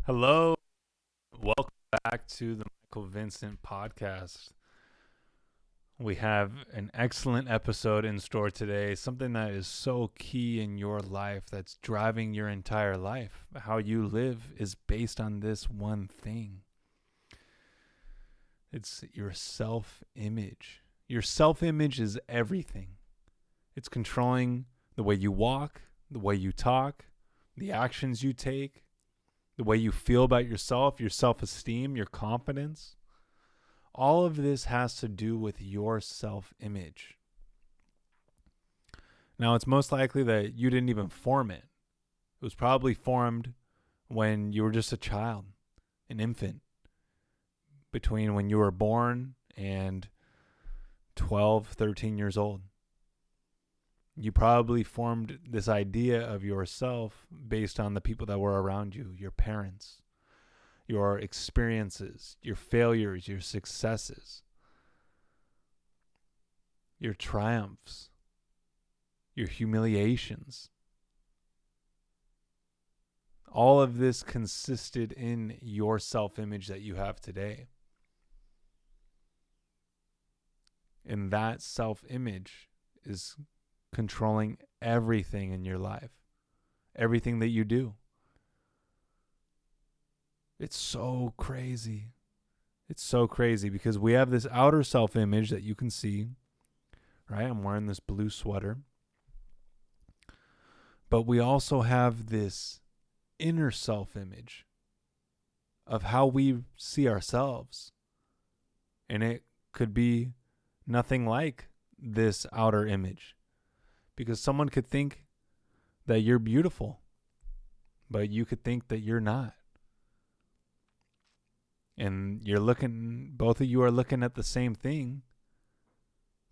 Hello, welcome back to the Michael Vincent Podcast. We have an excellent episode in store today, something that is so key in your life that's driving your entire life. How you live is based on this one thing. It's your self-image. Your self-image is everything. It's controlling the way you walk, the way you talk, the actions you take, the way you feel about yourself, your self-esteem, your confidence. All of this has to do with your self-image. Now, it's most likely that you didn't even form it. It was probably formed when you were just a child, an infant, between when you were born and 12, 13 years old. You probably formed this idea of yourself based on the people that were around you, your parents, your experiences, your failures, your successes, your triumphs, your humiliations. All of this consisted in your self-image that you have today. And that self-image is controlling everything in your life, everything that you do. It's so crazy. It's so crazy because we have this outer self-image that you can see, right? I'm wearing this blue sweater. But we also have this inner self-image of how we see ourselves. And it could be nothing like this outer image. Because someone could think that you're beautiful, but you could think that you're not. And both of you are looking at the same thing.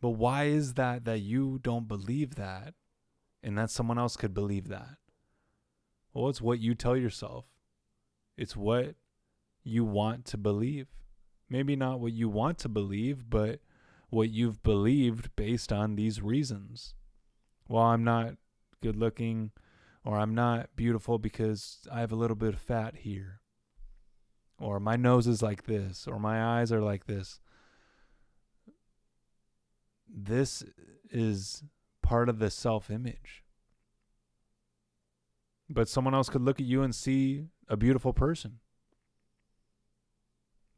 But why is that you don't believe that and that someone else could believe that? Well, it's what you tell yourself. It's what you want to believe. Maybe not what you want to believe, but what you've believed based on these reasons. Well, I'm not good looking, or I'm not beautiful because I have a little bit of fat here, or my nose is like this, or my eyes are like this. This is part of the self-image. But someone else could look at you and see a beautiful person.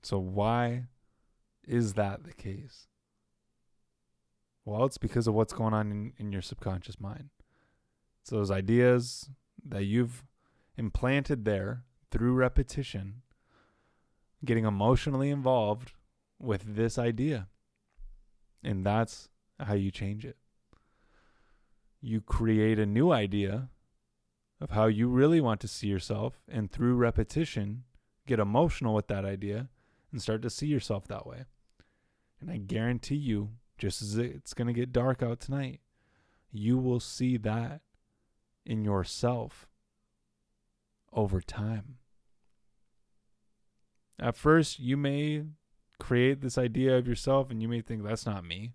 So why is that the case? Well, it's because of what's going on in your subconscious mind. It's those ideas that you've implanted there through repetition, getting emotionally involved with this idea. And that's how you change it. You create a new idea of how you really want to see yourself, and through repetition, get emotional with that idea and start to see yourself that way. And I guarantee you, just as it's going to get dark out tonight, you will see that in yourself over time. At first, you may create this idea of yourself and you may think, that's not me.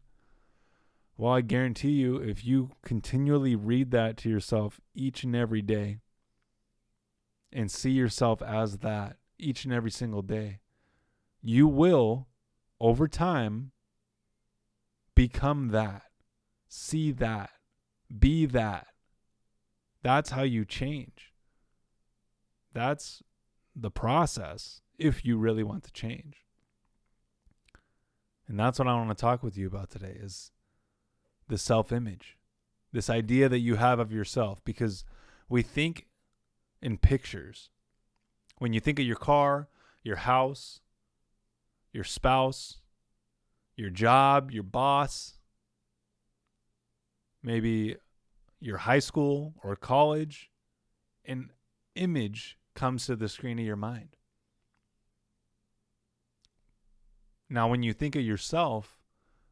Well, I guarantee you, if you continually read that to yourself each and every day and see yourself as that each and every single day, you will, over time, become that, see that, be that. That's how you change. That's the process if you really want to change. And that's what I want to talk with you about today is the self-image, this idea that you have of yourself, because we think in pictures. When you think of your car, your house, your spouse, your job, your boss, maybe your high school or college, an image comes to the screen of your mind. Now, when you think of yourself,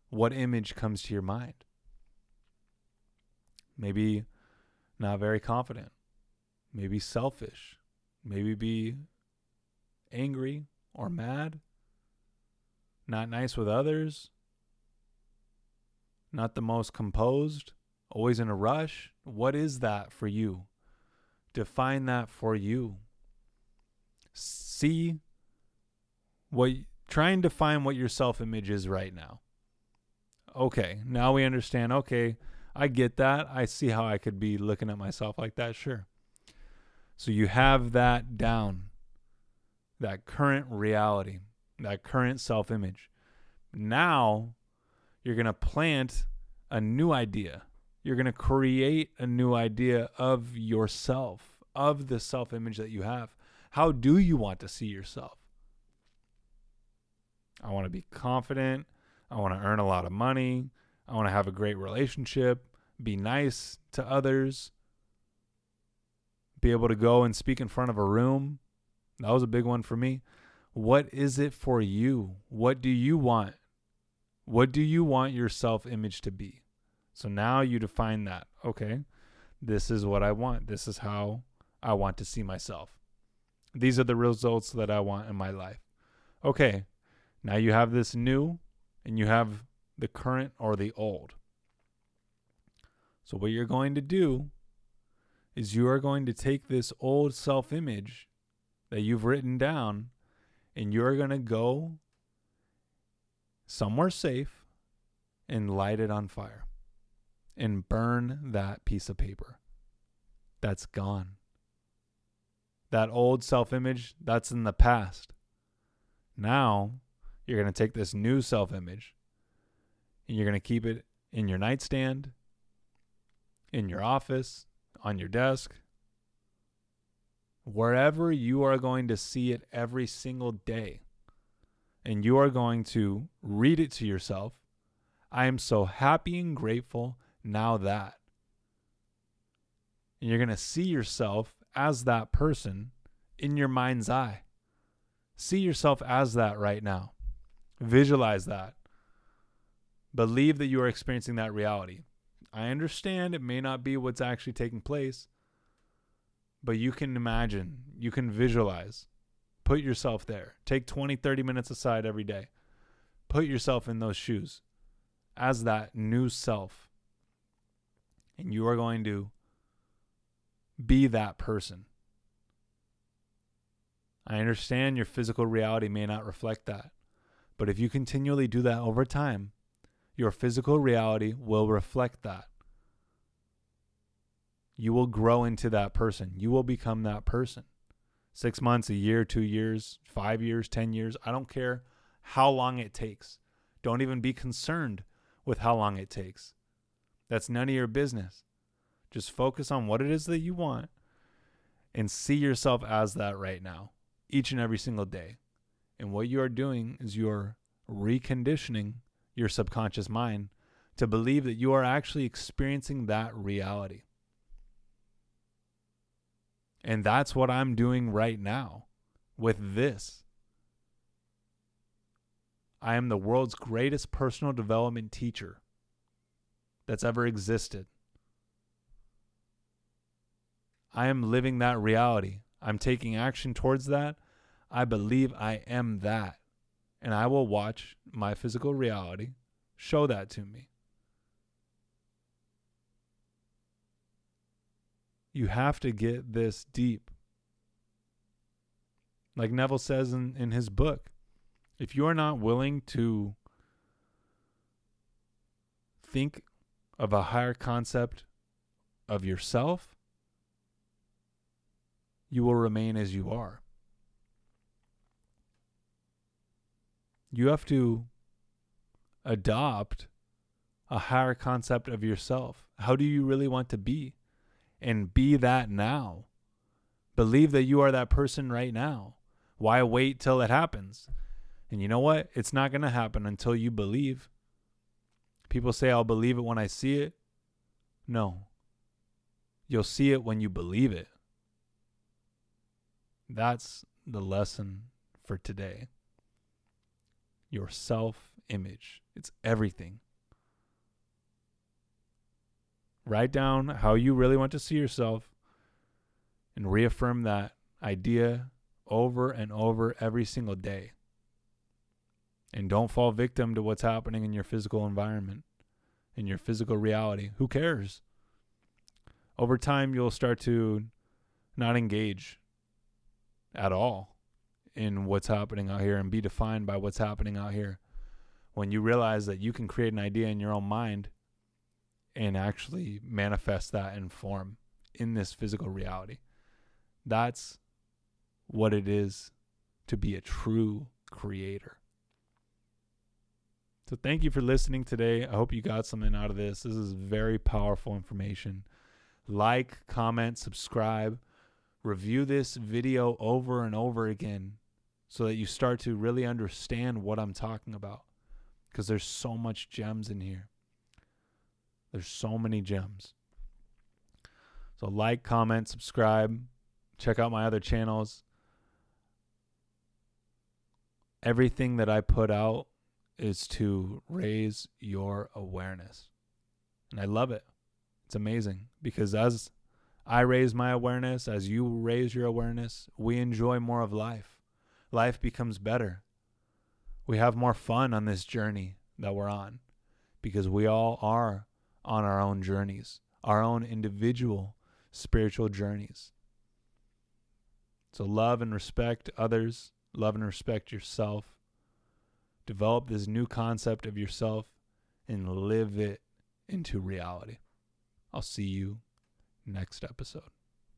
what image comes to your mind? Maybe not very confident, maybe selfish, maybe be angry or mad, not nice with others, not the most composed, always in a rush. What is that for you? Define that for you. Try and define what your self-image is right now. Okay, now we understand. Okay, I get that. I see how I could be looking at myself like that. Sure. So you have that down, that current reality, that current self-image. Now you're going to plant a new idea. You're going to create a new idea of yourself, of the self-image that you have. How do you want to see yourself? I want to be confident. I want to earn a lot of money. I want to have a great relationship, be nice to others, be able to go and speak in front of a room. That was a big one for me. What is it for you? What do you want? What do you want your self-image to be? So now you define that. Okay, this is what I want. This is how I want to see myself. These are the results that I want in my life. Okay, now you have this new and you have the current or the old. So what you're going to do is you are going to take this old self-image that you've written down and you're going to go somewhere safe and light it on fire and burn that piece of paper. That's gone. That old self-image, that's in the past. Now, you're going to take this new self-image and you're going to keep it in your nightstand, in your office, on your desk, wherever you are going to see it every single day. And you are going to read it to yourself. I am so happy and grateful now that. And you're going to see yourself as that person in your mind's eye. See yourself as that right now. Visualize that. Believe that you are experiencing that reality. I understand it may not be what's actually taking place, but you can imagine, you can visualize. Put yourself there. Take 20, 30 minutes aside every day. Put yourself in those shoes as that new self. And you are going to be that person. I understand your physical reality may not reflect that. But if you continually do that over time, your physical reality will reflect that. You will grow into that person. You will become that person. 6 months, a year, 2 years, 5 years, 10 years. I don't care how long it takes. Don't even be concerned with how long it takes. That's none of your business. Just focus on what it is that you want and see yourself as that right now, each and every single day. And what you are doing is you're reconditioning your subconscious mind to believe that you are actually experiencing that reality. And that's what I'm doing right now with this. I am the world's greatest personal development teacher that's ever existed. I am living that reality. I'm taking action towards that. I believe I am that. And I will watch my physical reality show that to me. You have to get this deep. Like Neville says in his book, if you are not willing to think of a higher concept of yourself, you will remain as you are. You have to adopt a higher concept of yourself. How do you really want to be? And be that now. Believe that you are that person right now. Why wait till it happens? And you know what? It's not going to happen until you believe. People say, I'll believe it when I see it. No. You'll see it when you believe it. That's the lesson for today. Your self-image. It's everything. Write down how you really want to see yourself and reaffirm that idea over and over every single day. And don't fall victim to what's happening in your physical environment, in your physical reality. Who cares? Over time, you'll start to not engage at all in what's happening out here and be defined by what's happening out here. When you realize that you can create an idea in your own mind and actually manifest that in form in this physical reality. That's what it is to be a true creator. So thank you for listening today. I hope you got something out of this. This is very powerful information. Like, comment, subscribe, review this video over and over again so that you start to really understand what I'm talking about, because there's so much gems in here. There's so many gems. So like, comment, subscribe, check out my other channels. Everything that I put out is to raise your awareness. And I love it. It's amazing, because as I raise my awareness, as you raise your awareness, we enjoy more of life. Life becomes better. We have more fun on this journey that we're on, because we all are on our own journeys, our own individual spiritual journeys. So love and respect others, love and respect yourself. Develop this new concept of yourself and live it into reality. I'll see you next episode.